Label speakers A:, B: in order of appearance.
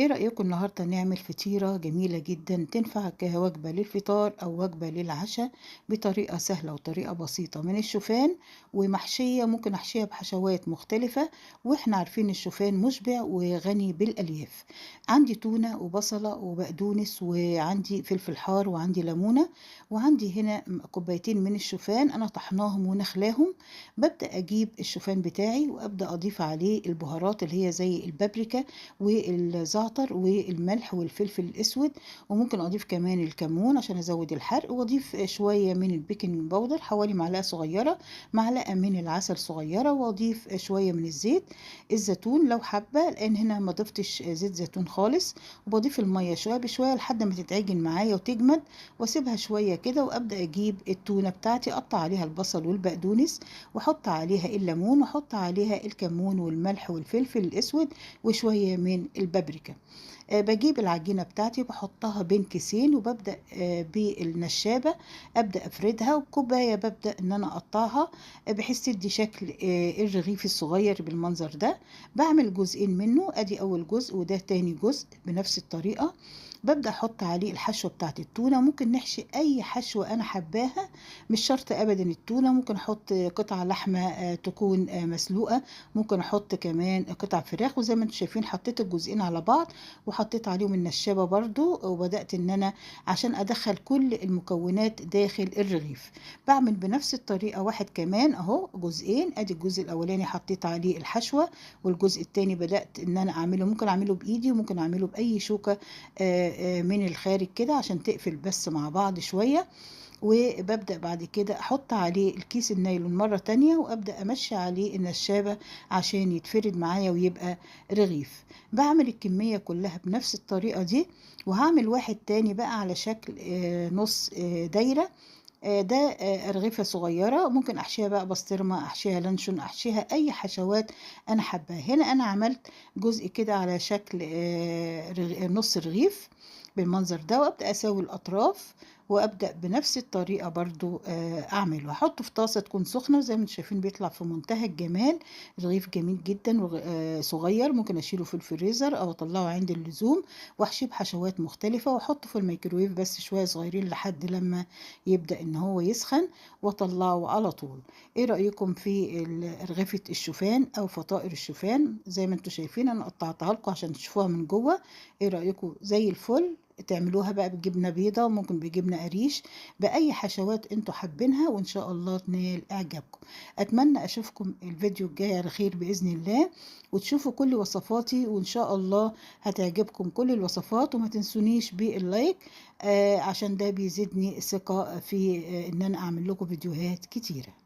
A: ايه رأيكم النهاردة نعمل فطيرة جميلة جدا تنفع كوجبة للفطار او وجبة للعشاء بطريقة سهلة وطريقة بسيطة من الشوفان، ومحشية ممكن احشيها بحشوات مختلفة. واحنا عارفين الشوفان مشبع وغني بالالياف. عندي تونة وبصلة وبقدونس وعندي فلفل حار وعندي ليمونة، وعندي هنا كوبايتين من الشوفان انا طحناهم ونخلاهم. ببدأ اجيب الشوفان بتاعي وابدأ اضيف عليه البهارات اللي هي زي البابريكا والزعتر والملح والفلفل الاسود، وممكن اضيف كمان الكمون عشان ازود الحرق، واضيف شويه من البيكنج باودر حوالي معلقه صغيره، معلقه من العسل صغيره، واضيف شويه من الزيت الزيتون لو حابه، لان هنا ما ضفتش زيت زيتون خالص. وبضيف الميه شويه بشويه لحد ما تتعجن معايا وتجمد، واسيبها شويه كده، وابدا اجيب التونه بتاعتي اقطع عليها البصل والبقدونس، واحط عليها الليمون، واحط عليها الكمون والملح والفلفل الاسود وشوية من البابريكا. بجيب العجينة بتاعتي بحطها بين كيسين، وببدأ بالنشابة أبدأ أفردها، وبكوباية ببدأ إن أنا أقطعها بحيث تدي شكل الرغيف الصغير بالمنظر ده. بعمل جزئين منه، أدي أول جزء وده تاني جزء بنفس الطريقة. ببدأ أحط عليه الحشوة بتاعت التونة، ممكن نحشي أي حشوة أنا حباها، مش شرط أبدا التونة، ممكن أحط قطع لحمة تكون مسلوقة، ممكن أحط كمان قطع فراخ. وزي ما انتم شايفين حطيت الجزئين على بعض، وحطيت عليهم النشابة برضو، وبدأت ان انا عشان ادخل كل المكونات داخل الرغيف. بعمل بنفس الطريقة واحد كمان اهو جزئين، ادي الجزء الاولاني حطيت عليه الحشوة، والجزء التاني بدأت ان انا اعمله، ممكن اعمله بايدي وممكن اعمله باي شوكة من الخارج كده عشان تقفل بس مع بعض شوية. وببدأ بعد كده احط عليه الكيس النايلون مرة تانية، وابدأ امشي عليه النشابة عشان يتفرد معايا ويبقى رغيف. بعمل الكمية كلها بنفس الطريقة دي، وهعمل واحد تاني بقى على شكل نص دايرة. ده أرغفة صغيرة، ممكن أحشيها بقى بسطرمة، أحشيها لانشون، أحشيها أي حشوات أنا حباها. هنا أنا عملت جزء كده على شكل نص رغيف بالمنظر ده، وأبدأ أسوي الأطراف، وأبدأ بنفس الطريقة برضو أعمل وأحطه في طاسة تكون سخنة. وزي ما انتم شايفين بيطلع في منتهى الجمال، رغيف جميل جدا صغير، ممكن أشيله في الفريزر أو أطلعه عند اللزوم، وأحشيه بحشوات مختلفة، وأحطه في الميكرويف بس شوية صغيرين لحد لما يبدأ ان هو يسخن، واطلعه على طول. ايه رأيكم في رغيفة الشوفان او فطائر الشوفان؟ زي ما انتم شايفين انا قطعتها لكم عشان تشوفوها من جوه. ايه رأيكم؟ زي الفل. تعملوها بقى بجبنة بيضة، ممكن بجبنة قريش، بأي حشوات انتوا حابينها، وان شاء الله تنال اعجابكم. اتمنى اشوفكم الفيديو الجاي على خير بإذن الله، وتشوفوا كل وصفاتي، وان شاء الله هتعجبكم كل الوصفات. وما تنسونيش باللايك عشان ده بيزيدني ثقة في ان انا اعمل لكم فيديوهات كتيرة.